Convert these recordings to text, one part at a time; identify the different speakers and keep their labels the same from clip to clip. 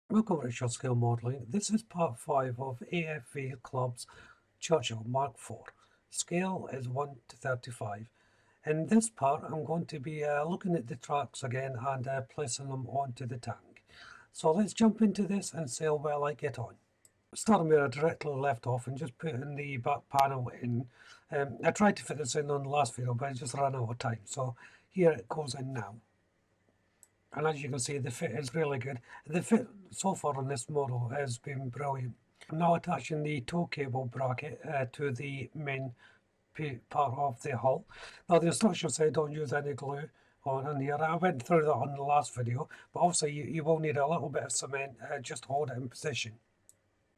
Speaker 1: Welcome to Short Scale Modelling. This is part 5 of AFV Club's Churchill Mark IV. Scale is 1 to 35. In this part I'm going to be looking at the tracks again and placing them onto the tank. So let's jump into this and see how well I get on. Starting where I directly left off and just putting the back panel in. I tried to fit this in on the last video but I just ran out of time, so here it goes in now. And as you can see, the fit is really good. The fit so far on this model has been brilliant. I'm now attaching the tow cable bracket to the main part of the hull. Now the instructions say don't use any glue on here. I went through that on the last video, but obviously you will need a little bit of cement just to hold it in position.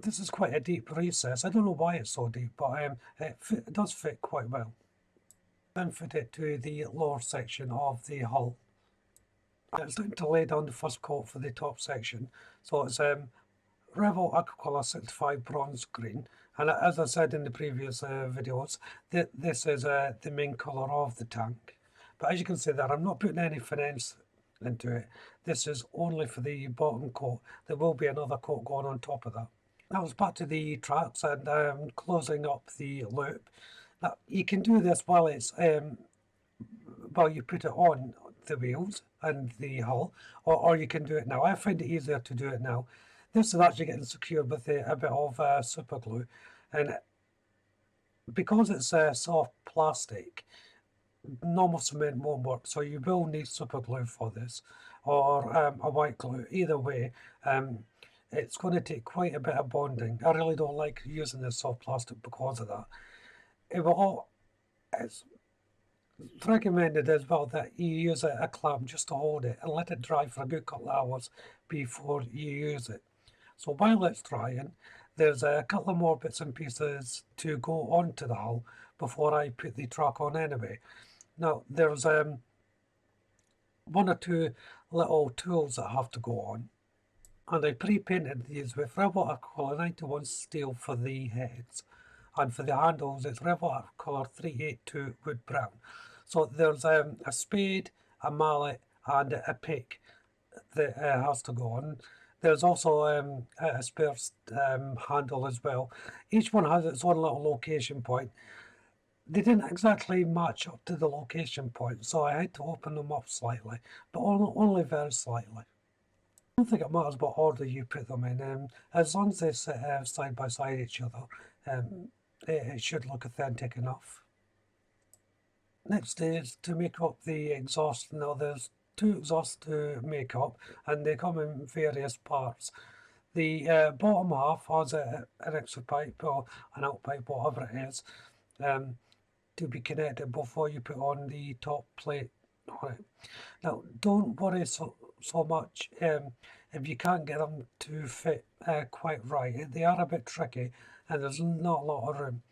Speaker 1: This is quite a deep recess. I don't know why it's so deep, but it does fit quite well. Then fit it to the lower section of the hull. It's time to lay down the first coat for the top section. So it's Revel Aquacolor 65 Bronze Green, and as I said in the previous videos, this is the main colour of the tank. But as you can see there, I'm not putting any finesse into it. This is only for the bottom coat. There will be another coat going on top of that. Now it's back to the tracks and closing up the loop. Now you can do this while it's while you put it on the wheels and the hull, or you can do it now. I find it easier to do it now. This is actually getting secured with a bit of super glue, and because it's soft plastic, normal cement won't work, so you will need super glue for this, or a white glue. Either way, it's going to take quite a bit of bonding. I really don't like using this soft plastic because of that. It's recommended as well that you use a clamp just to hold it and let it dry for a good couple of hours before you use it. So while it's drying, there's a couple of more bits and pieces to go onto the hull before I put the track on anyway. Now there's one or two little tools that have to go on, and I pre-painted these with Rebel Aquacolor 91 steel for the heads, and for the handles it's Rebel Aquacolor 382 wood brown. So there's a spade, a mallet and a pick that has to go on. There's also a spare handle as well. Each one has its own little location point. They didn't exactly match up to the location point, so I had to open them up slightly, but only very slightly. I don't think it matters what order you put them in. As long as they sit side by side each other, it should look authentic enough. Next is to make up the exhaust. Now there's two exhausts to make up, and they come in various parts. The bottom half has an extra pipe or an out pipe, whatever it is, to be connected before you put on the top plate on it. Now don't worry so much if you can't get them to fit quite right. They are a bit tricky and there's not a lot of room.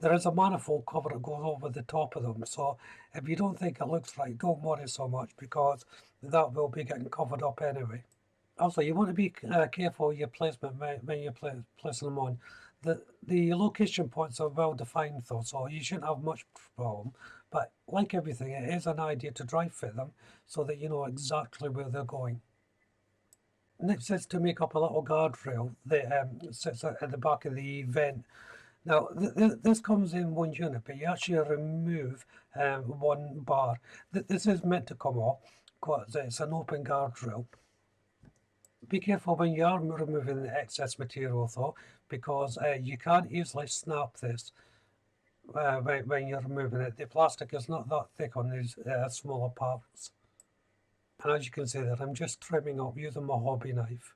Speaker 1: There is a manifold cover that goes over the top of them, so if you don't think it looks right, don't worry so much because that will be getting covered up anyway. Also, you want to be careful of your placement when you're placing them on. The location points are well defined though, so you shouldn't have much problem. But like everything, it is an idea to dry fit them so that you know exactly where they're going. Next is to make up a little guardrail that sits at the back of the vent. Now this comes in one unit, but you actually remove one bar. This is meant to come off because it's an open guardrail. Be careful when you are removing the excess material though, because you can't easily snap this when you're removing it. The plastic is not that thick on these smaller parts. And as you can see there, I'm just trimming up using my hobby knife.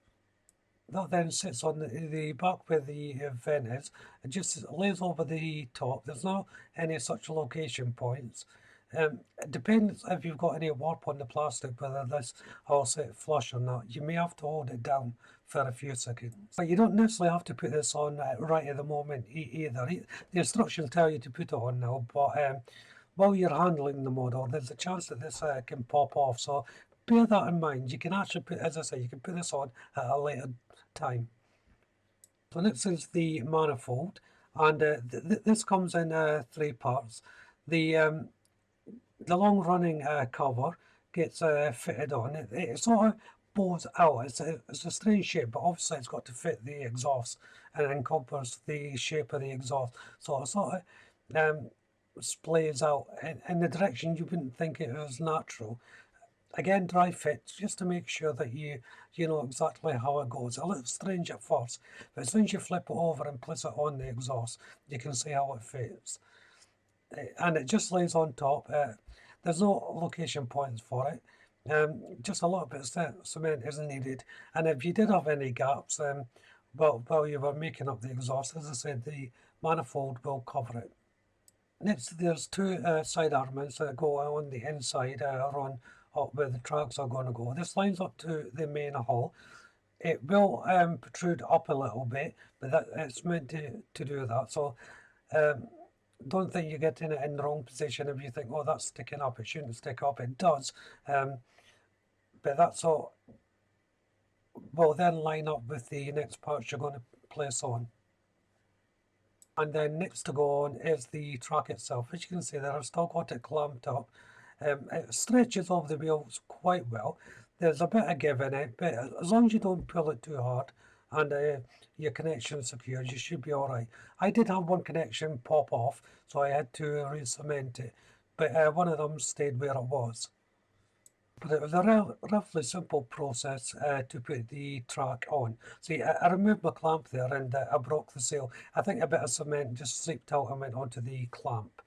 Speaker 1: That then sits on the back where the vent is. It just lays over the top. There's not any such location points. It depends if you've got any warp on the plastic, whether this will sit flush or not. You may have to hold it down for a few seconds. But you don't necessarily have to put this on right at the moment either. The instructions tell you to put it on now, but while you're handling the model, there's a chance that this can pop off. So bear that in mind. You can actually put, as I say, you can put this on at a later time. So next is the manifold, and this comes in three parts. The long running cover gets fitted on. It sort of bows out. It's a strange shape, but obviously it's got to fit the exhaust and encompass the shape of the exhaust. So it sort of splays out in the direction you wouldn't think it was natural. Again, dry fit, just to make sure that you know exactly how it goes. A little strange at first, but as soon as you flip it over and place it on the exhaust, you can see how it fits. And it just lays on top. There's no location points for it. Just a little bit of cement is needed. And if you did have any gaps, while you were making up the exhaust, as I said, the manifold will cover it. Next, there's two side armings that go on the inside or up where the tracks are going to go. This lines up to the main hull. It will protrude up a little bit, but it's meant to do that. So don't think you're getting it in the wrong position if you think, oh, that's sticking up. It shouldn't stick up. It does. But that's all will then line up with the next parts you're going to place on. And then next to go on is the track itself. As you can see there, I've still got it clamped up. It stretches over the wheels quite well. There's a bit of give in it, but as long as you don't pull it too hard and your connection secured, you should be alright. I did have one connection pop off, so I had to re-cement it, but one of them stayed where it was. But it was a roughly simple process to put the track on. See, I removed my clamp there and I broke the seal. I think a bit of cement just seeped out and went onto the clamp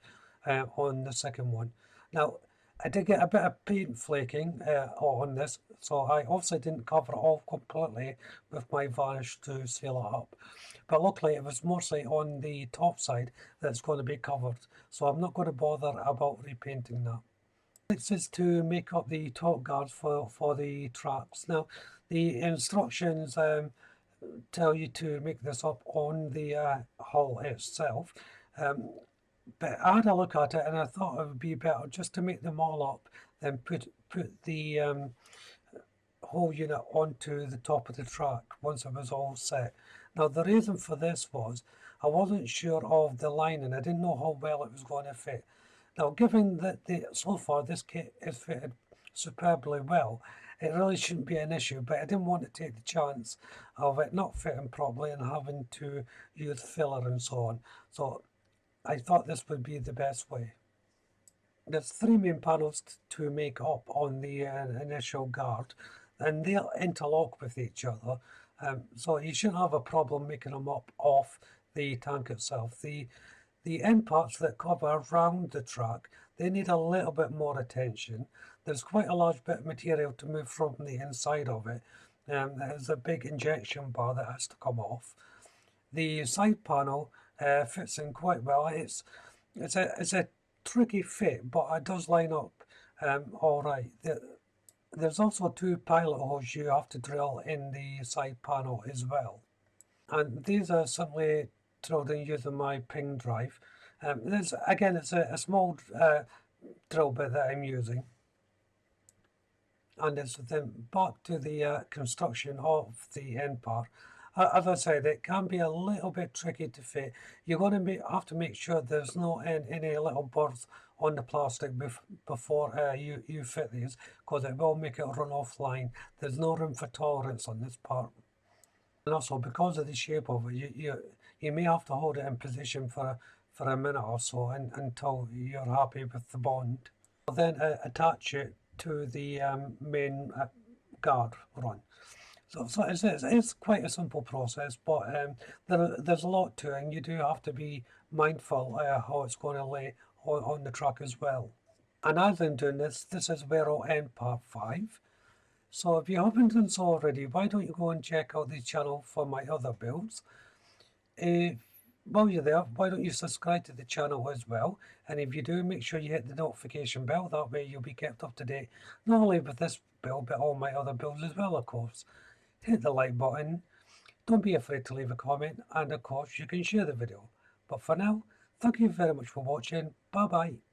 Speaker 1: on the second one. Now, I did get a bit of paint flaking on this, so I obviously didn't cover it all completely with my varnish to seal it up. But luckily it was mostly on the top side that's going to be covered, so I'm not going to bother about repainting that. Next is to make up the top guards for the tracks. Now, the instructions tell you to make this up on the hull itself. But I had a look at it and I thought it would be better just to make them all up than put the whole unit onto the top of the track once it was all set. Now, the reason for this was I wasn't sure of the lining. I didn't know how well it was going to fit. Now, given that so far this kit is fitted superbly well, it really shouldn't be an issue, but I didn't want to take the chance of it not fitting properly and having to use filler and so on. So I thought this would be the best way. There's three main panels to make up on the initial guard, and they'll interlock with each other, so you shouldn't have a problem making them up off the tank itself. The end parts that cover around the track, they need a little bit more attention. There's quite a large bit of material to move from the inside of it. There's a big injection bar that has to come off. The side panel fits in quite well. It's a tricky fit, but it does line up all right. There's also two pilot holes you have to drill in the side panel as well. And these are simply drilled in using my ping drive. It's a small drill bit that I'm using, and it's then back to the construction of the end part. As I said, it can be a little bit tricky to fit. You're going to have to make sure there's no any little burrs on the plastic before you fit these, because it will make it run offline. There's no room for tolerance on this part. And also, because of the shape of it, you may have to hold it in position for a minute or so until you're happy with the bond. I'll then attach it to the main guard run. So it's quite a simple process, but there's a lot to it, and you do have to be mindful how it's going to lay on the truck as well. And as I'm doing this is where I'll end part 5. So if you haven't done so already, why don't you go and check out the channel for my other builds? While you're there, why don't you subscribe to the channel as well? And if you do, make sure you hit the notification bell. That way you'll be kept up to date, not only with this build, but all my other builds as well, of course. Hit the like button. Don't be afraid to leave a comment. And of course, you can share the video. But for now, thank you very much for watching. Bye bye.